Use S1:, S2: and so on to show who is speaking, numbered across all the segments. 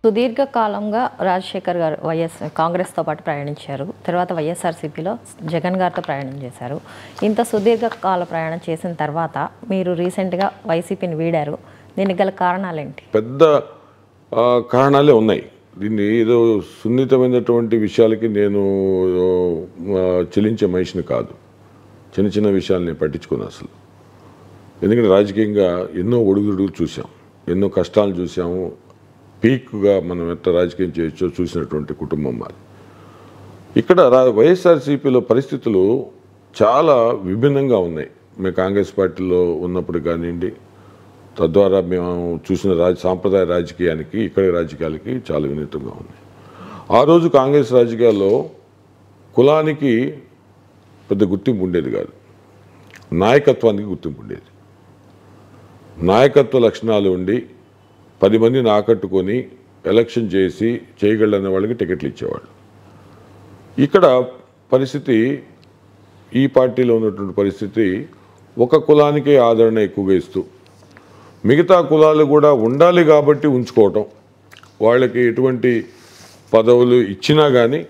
S1: సుదీర్ఘకాలంగా రాజశేఖర్ గారు కాంగ్రెస్తో పాటు ప్రయాణించారు. తర్వాత వైఎస్ఆర్సీపీలో జగన్ గారితో ప్రయాణం చేశారు. ఇంత సుదీర్ఘకాల ప్రయాణం చేసిన తర్వాత మీరు రీసెంట్గా వైసీపీని వీడారు. దీనికి గల కారణాలేంటి?
S2: పెద్ద కారణాలే ఉన్నాయి. దీన్ని ఏదో సున్నితమైనటువంటి విషయాలకి నేను చెల్లించే మనిషిని కాదు. చిన్న చిన్న విషయాలు నేను పట్టించుకున్నాను అసలు. ఎందుకంటే రాజకీయంగా ఎన్నో ఒడుగుడుగులు చూసాం, ఎన్నో కష్టాలు చూసాము. పీక్గా మనం ఎంత రాజకీయం చేయొచ్చో చూసినటువంటి కుటుంబం మాది. ఇక్కడ వైఎస్ఆర్సీపీలో పరిస్థితులు చాలా విభిన్నంగా ఉన్నాయి. మేము కాంగ్రెస్ పార్టీలో ఉన్నప్పుడు కానివ్వండి, తద్వారా మేము చూసిన సాంప్రదాయ రాజకీయానికి ఇక్కడి రాజకీయాలకి చాలా వినూత్నంగా ఉన్నాయి. ఆ రోజు కాంగ్రెస్ రాజకీయాల్లో కులానికి పెద్ద గుర్తింపు ఉండేది కాదు, నాయకత్వానికి గుర్తింపు ఉండేది. నాయకత్వ లక్షణాలు ఉండి 10 మందిని ఆకట్టుకొని ఎలక్షన్ చేసి చేయగలనే వాళ్ళకి టికెట్లు ఇచ్చేవాళ్ళు. ఇక్కడ పరిస్థితి, ఈ పార్టీలో ఉన్నటువంటి పరిస్థితి, ఒక కులానికే ఆదరణ ఎక్కువగా ఇస్తూ మిగతా కులాలు కూడా ఉండాలి కాబట్టి ఉంచుకోవటం, వాళ్ళకి ఎటువంటి పదవులు ఇచ్చినా కానీ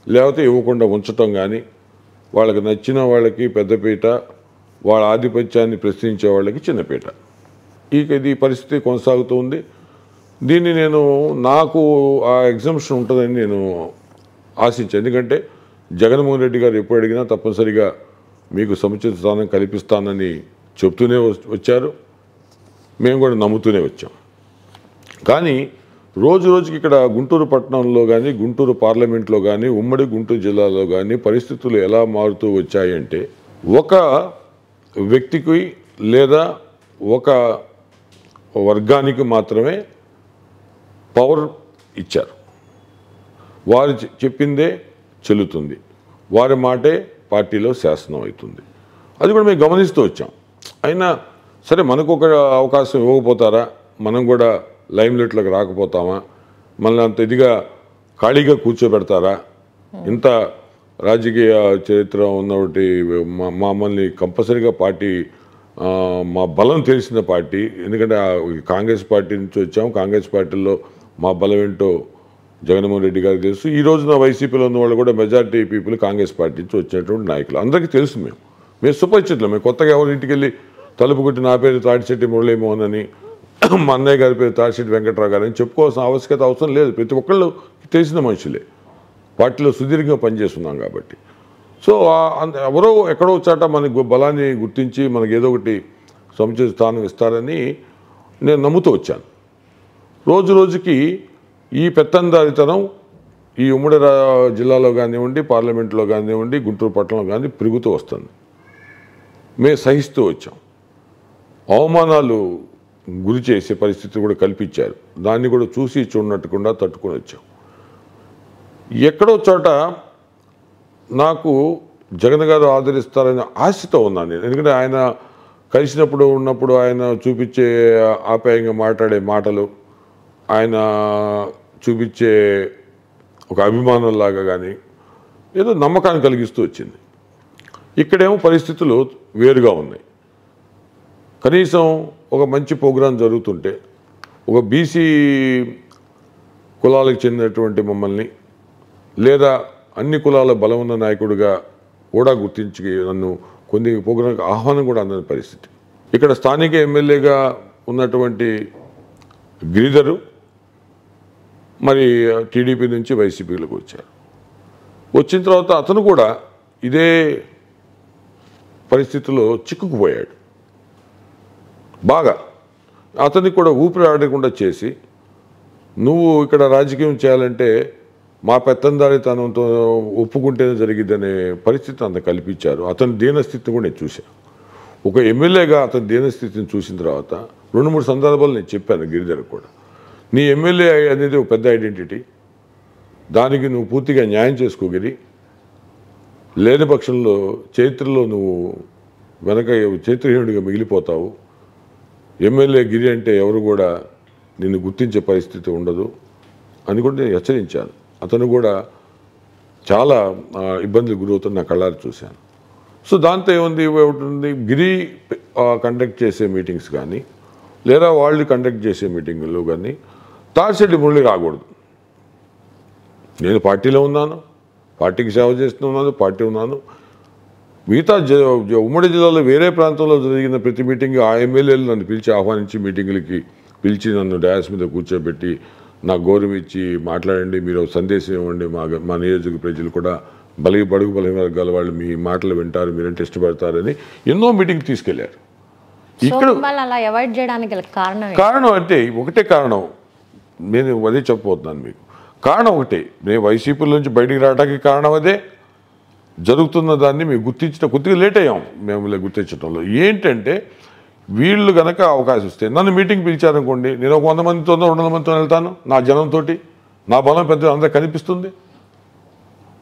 S2: లేకపోతే ఇవ్వకుండా ఉంచటం కానీ, వాళ్ళకి నచ్చిన వాళ్ళకి పెద్దపీట, వాళ్ళ ఆధిపత్యాన్ని ప్రశ్నించే వాళ్ళకి చిన్నపీట. ఇది పరిస్థితి కొనసాగుతూ ఉంది. దీన్ని నాకు ఆ ఎగ్జంప్షన్ ఉంటుందని నేను ఆశించాను. ఎందుకంటే జగన్మోహన్ రెడ్డి గారు ఎప్పుడు అడిగినా తప్పనిసరిగా మీకు సముచిత స్థానం కల్పిస్తానని చెప్తూనే వచ్చారు, మేము కూడా నమ్ముతూనే వచ్చాం. కానీ రోజు రోజుకి ఇక్కడ గుంటూరు పట్టణంలో కానీ, గుంటూరు పార్లమెంట్లో కానీ, ఉమ్మడి గుంటూరు జిల్లాలో కానీ పరిస్థితులు ఎలా మారుతూ వచ్చాయంటే, ఒక వ్యక్తికి లేదా ఒక వర్గానికి మాత్రమే పవర్ ఇచ్చారు. వారు చెప్పిందే చెల్లుతుంది, వారి మాటే పార్టీలో శాసనం అవుతుంది. అది కూడా మేము గమనిస్తూ వచ్చాం. అయినా సరే, మనకు ఒక అవకాశం ఇవ్వకపోతారా, మనం కూడా లైమ్లైట్లోకి రాకపోతామా, మనల్ని అంత ఇదిగా ఖాళీగా కూర్చోబెడతారా, ఇంత రాజకీయ చరిత్ర ఉన్నటువంటి మమ్మల్ని కంపల్సరీగా పార్టీ, మా బలం తెలిసిన పార్టీ. ఎందుకంటే కాంగ్రెస్ పార్టీ నుంచి వచ్చాము, కాంగ్రెస్ పార్టీలో మా బలం ఏంటో జగన్మోహన్ రెడ్డి గారికి తెలుసు. ఈ రోజున వైసీపీలో ఉన్న వాళ్ళు కూడా మెజారిటీ పీపుల్ కాంగ్రెస్ పార్టీ నుంచి వచ్చినటువంటి నాయకులు, అందరికీ తెలుసు. మేము సుపరిచితులు. మేము కొత్తగా ఎవరి ఇంటికి వెళ్ళి తలుపు కొట్టి నా పేరు తాడిశెట్టి మురళీమోహన్ అని, మా అన్నయ్య గారి పేరు తాడిశెట్టి వెంకట్రావు గారు అని చెప్పుకోవాల్సిన ఆవశ్యకత అవసరం లేదు. ప్రతి ఒక్కళ్ళు తెలిసిన మనుషులే, పార్టీలో సుదీర్ఘంగా పనిచేస్తున్నాం కాబట్టి. సో ఎవరో ఎక్కడో చాట మనకి బలాన్ని గుర్తించి మనకి ఏదో ఒకటి సముచిత స్థానం ఇస్తారని నేను నమ్ముతూ వచ్చాను. రోజు రోజుకి ఈ పెత్తందారితనం ఈ ఉమ్మడి జిల్లాలో కానివ్వండి, పార్లమెంట్లో కానివ్వండి, గుంటూరు పట్టణంలో కానీ పెరుగుతూ వస్తుంది. మేము సహిస్తూ వచ్చాం. అవమానాలు గురి చేసే పరిస్థితి కూడా కల్పించారు. దాన్ని కూడా చూసి చూడనట్టుకుండా తట్టుకొని వచ్చాం. ఎక్కడో చోట నాకు జగన్ గారు ఆదరిస్తారని ఆశతో ఉన్నాను నేను. ఎందుకంటే ఆయన ఉన్నప్పుడు ఆయన చూపించే ఆప్యాయంగా మాట్లాడే మాటలు, ఆయన చూపించే ఒక అభిమానంలాగా కానీ ఏదో నమ్మకాన్ని కలిగిస్తూ వచ్చింది. ఇక్కడేమో పరిస్థితులు వేరుగా ఉన్నాయి. కనీసం ఒక మంచి ప్రోగ్రాం జరుగుతుంటే, ఒక బీసీ కులాలకు చెందినటువంటి మమ్మల్ని, లేదా అన్ని కులాల బలం ఉన్న నాయకుడిగా కూడా గుర్తించి నన్ను కొన్ని ప్రోగ్రాంకి ఆహ్వానం కూడా అందని పరిస్థితి. ఇక్కడ స్థానిక ఎమ్మెల్యేగా ఉన్నటువంటి గిరిధరు మరి టీడీపీ నుంచి వైసీపీలోకి వచ్చారు. వచ్చిన తర్వాత అతను కూడా ఇదే పరిస్థితిలో చిక్కుకుపోయాడు. బాగా అతనికి కూడా ఊపిరి ఆడకుండా చేసి, నువ్వు ఇక్కడ రాజకీయం చేయాలంటే మా పెత్తందారితనంతో ఒప్పుకుంటేనే జరిగిద్దనే పరిస్థితి అంత కల్పించారు. అతని దీనస్థితిని కూడా నేను చూశాను. ఒక ఎమ్మెల్యేగా అతని దీనస్థితిని చూసిన తర్వాత 2-3 సందర్భాలు నేను చెప్పాను గిరిధర్ కూడా, నీ ఎమ్మెల్యే అనేది ఒక పెద్ద ఐడెంటిటీ, దానికి నువ్వు పూర్తిగా న్యాయం చేసుకోగిరి, లేని పక్షంలో చరిత్రలో నువ్వు వెనక చరిత్రహీనుడిగా మిగిలిపోతావు. ఎమ్మెల్యే గిరి అంటే ఎవరు కూడా నిన్ను గుర్తించే పరిస్థితి ఉండదు అని కూడా నేను హెచ్చరించాను. అతను కూడా చాలా ఇబ్బందులు గురవుతున్న నా కళ్ళారు చూశాను. సో దాంతో ఏముంది, గిరి కండక్ట్ చేసే మీటింగ్స్ కానీ, లేదా వాళ్ళు కండక్ట్ చేసే మీటింగుల్లో కానీ తాడిశెట్టి మురళి రాకూడదు. నేను పార్టీలో ఉన్నాను, పార్టీకి సేవ చేస్తున్నాను, పార్టీ ఉన్నాను. మిగతా ఉమ్మడి జిల్లాలో వేరే ప్రాంతంలో జరిగిన ప్రతి మీటింగ్ ఆ ఎమ్మెల్యేలు నన్ను పిలిచి ఆహ్వానించి మీటింగులకి పిలిచి నన్ను డాయస్ మీద కూర్చోబెట్టి నాకు గౌరవం ఇచ్చి మాట్లాడండి, మీరు సందేశం ఇవ్వండి, మా నియోజక ప్రజలు కూడా బడుగు బలహీన వర్గాల వాళ్ళు మీ మాటలు వింటారు, మీరంటే ఇష్టపడతారని ఎన్నో మీటింగ్ తీసుకెళ్లారు. ఇక్కడ
S1: అలా అవాయిడ్ చేయడానికి
S2: కారణం అంటే ఒకటే కారణం, నేను అదే చెప్పబోతున్నాను మీకు. కారణం ఒకటే, నేను వైసీపీ నుంచి బయటికి రావడానికి కారణం అదే. జరుగుతున్న దాన్ని మేము గుర్తించడం కొద్దిగా లేట్ అయ్యాం మేము గుర్తించడంలో. ఏంటంటే వీళ్ళు కనుక అవకాశం ఇస్తే నన్ను మీటింగ్ పిలిచారనుకోండి, నేను ఒక 100 మందితో 200 మందితో వెళ్తాను, నా జనంతో, నా బలం పెద్ద అందరూ కనిపిస్తుంది.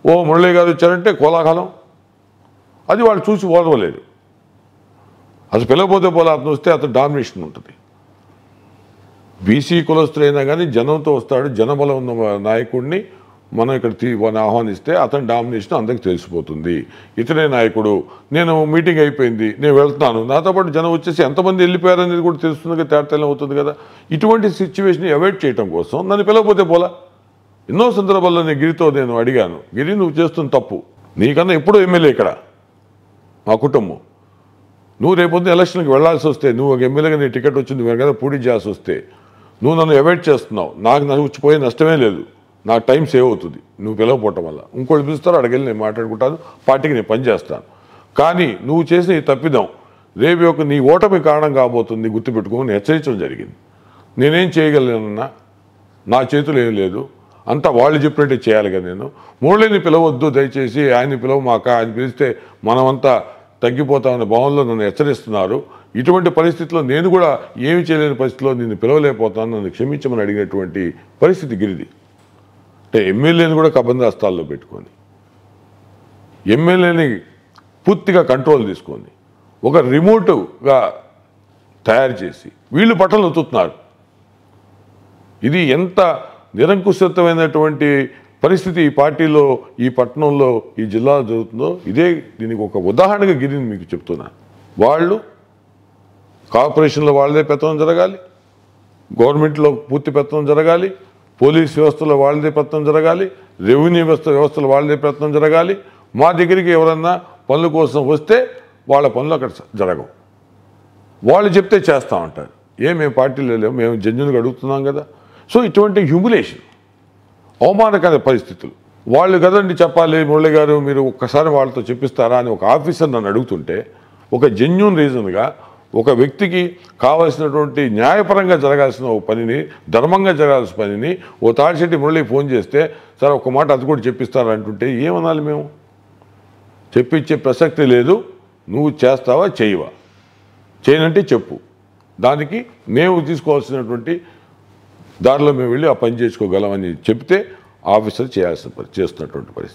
S2: ఓ మురళీ గారు వచ్చారంటే కోలాహలం, అది వాళ్ళు చూసి ఓదవలేదు. అసలు పిలవపోతే పోలే, అతను వస్తే అతను డామినేషన్ ఉంటుంది. బీసీ కులస్తులైనా కానీ జనంతో వస్తాడు, జనబలం ఉన్న నాయకుడిని మనం ఇక్కడ ఆహ్వానిస్తే అతని డామినేషన్ అందరికి తెలిసిపోతుంది. ఇతనే నాయకుడు, నేను మీటింగ్ అయిపోయింది, నేను వెళ్తున్నాను, నాతో పాటు జనం వచ్చేసి ఎంతమంది వెళ్ళిపోయారనేది కూడా తెలుస్తుంది, తేటతెల్లం అవుతుంది కదా. ఇటువంటి సిచ్యువేషన్ అవాయిడ్ చేయడం కోసం నన్ను పిలవపోతే పోలా. ఎన్నో సందర్భాల్లో నేను గిరితో నేను అడిగాను, గిరి నువ్వు చేస్తున్న తప్పు, నీకన్నా ఎప్పుడూ ఎమ్మెల్యే ఇక్కడ మా కుటుంబం, నువ్వు రేపొద్దున ఎలక్షన్కి వెళ్లాల్సి వస్తే, నువ్వు ఒక ఎమ్మెల్యేగా నీ టికెట్ వచ్చి నువ్వు కదా పూడి చేయాల్సి వస్తే నువ్వు నన్ను అవాయిడ్ చేస్తున్నావు, నాకు వచ్చిపోయే నష్టమే లేదు, నాకు టైం సేవ్ అవుతుంది నువ్వు పిలవపోవటం వల్ల. ఇంకోటి పిలుస్తారు, అడగెళ్ళి నేను మాట్లాడుకుంటాను, పార్టీకి నేను పనిచేస్తాను. కానీ నువ్వు చేసిన ఈ తప్పిదం రేపు నీ ఓటమి కారణం కాబోతుంది, గుర్తుపెట్టుకోని హెచ్చరించడం జరిగింది. నేనేం చేయగలనన్నా, నా చేతులు ఏం లేదు, అంతా వాళ్ళు చెప్పినట్టే చేయాలి కదా. నేను మురళిని పిలవద్దు దయచేసి, ఆయన్ని పిలవమాక, ఆయన పిలిస్తే మనమంతా తగ్గిపోతామనే భావనలో నన్ను హెచ్చరిస్తున్నారు. ఇటువంటి పరిస్థితిలో నేను కూడా ఏమి చేయలేని పరిస్థితిలో నిన్ను పిలవలేకపోతాను, నన్ను క్షమించమని అడిగినటువంటి పరిస్థితి గిరిది. అంటే ఎమ్మెల్యేని కూడా కబంధాస్తాల్లో పెట్టుకొని, ఎమ్మెల్యేని పూర్తిగా కంట్రోల్ తీసుకొని, ఒక రిమోట్గా తయారు చేసి వీళ్ళు పట్టణం ఉతుతున్నారు. ఇది ఎంత నిరంకుశమైనటువంటి పరిస్థితి ఈ పార్టీలో, ఈ పట్టణంలో, ఈ జిల్లాలో జరుగుతుందో దీనికి ఒక ఉదాహరణగా గిరిని మీకు చెప్తున్నాను. వాళ్ళు కార్పొరేషన్లో వాళ్ళదే పెత్తనం జరగాలి, గవర్నమెంట్లో పూర్తి పెత్తనం జరగాలి, పోలీస్ వ్యవస్థలో వాళ్ళదే పెత్తనం జరగాలి, రెవెన్యూ వ్యవస్థలో వాళ్ళదే పెత్తనం జరగాలి. మా దగ్గరికి ఎవరన్నా పనుల కోసం వస్తే వాళ్ళ పనులు అక్కడ జరగవు, వాళ్ళు చెప్తే చేస్తామంటారు. మేము పార్టీలో లేవు, మేము జడ్జిని అడుగుతున్నాం కదా. సో ఇటువంటి హ్యూమిలేషన్, అవమానకర పరిస్థితులు. వాళ్ళు కదండి చెప్పాలి, మురళి గారు మీరు ఒక్కసారి వాళ్ళతో చెప్పిస్తారా అని ఒక ఆఫీసర్ నన్ను అడుగుతుంటే, ఒక జెన్యూన్ రీజన్గా ఒక వ్యక్తికి కావాల్సినటువంటి న్యాయపరంగా జరగాల్సిన ఒక పనిని, ధర్మంగా జరగాల్సిన పనిని ఓ తాడిశెట్టి మురళి ఫోన్ చేస్తే సార్ ఒక్క మాట అది కూడా చెప్పిస్తారంటుంటే ఏమనాలి? మేము చెప్పించే ప్రసక్తి లేదు. నువ్వు చేస్తావా చేయవా, చేయనంటే చెప్పు, దానికి మేము తీసుకోవాల్సినటువంటి దారిలో మేము వెళ్ళి ఆ పని చేసుకోగలమని చెప్తే ఆఫీసర్ చేస్తున్నటువంటి పరిస్థితి.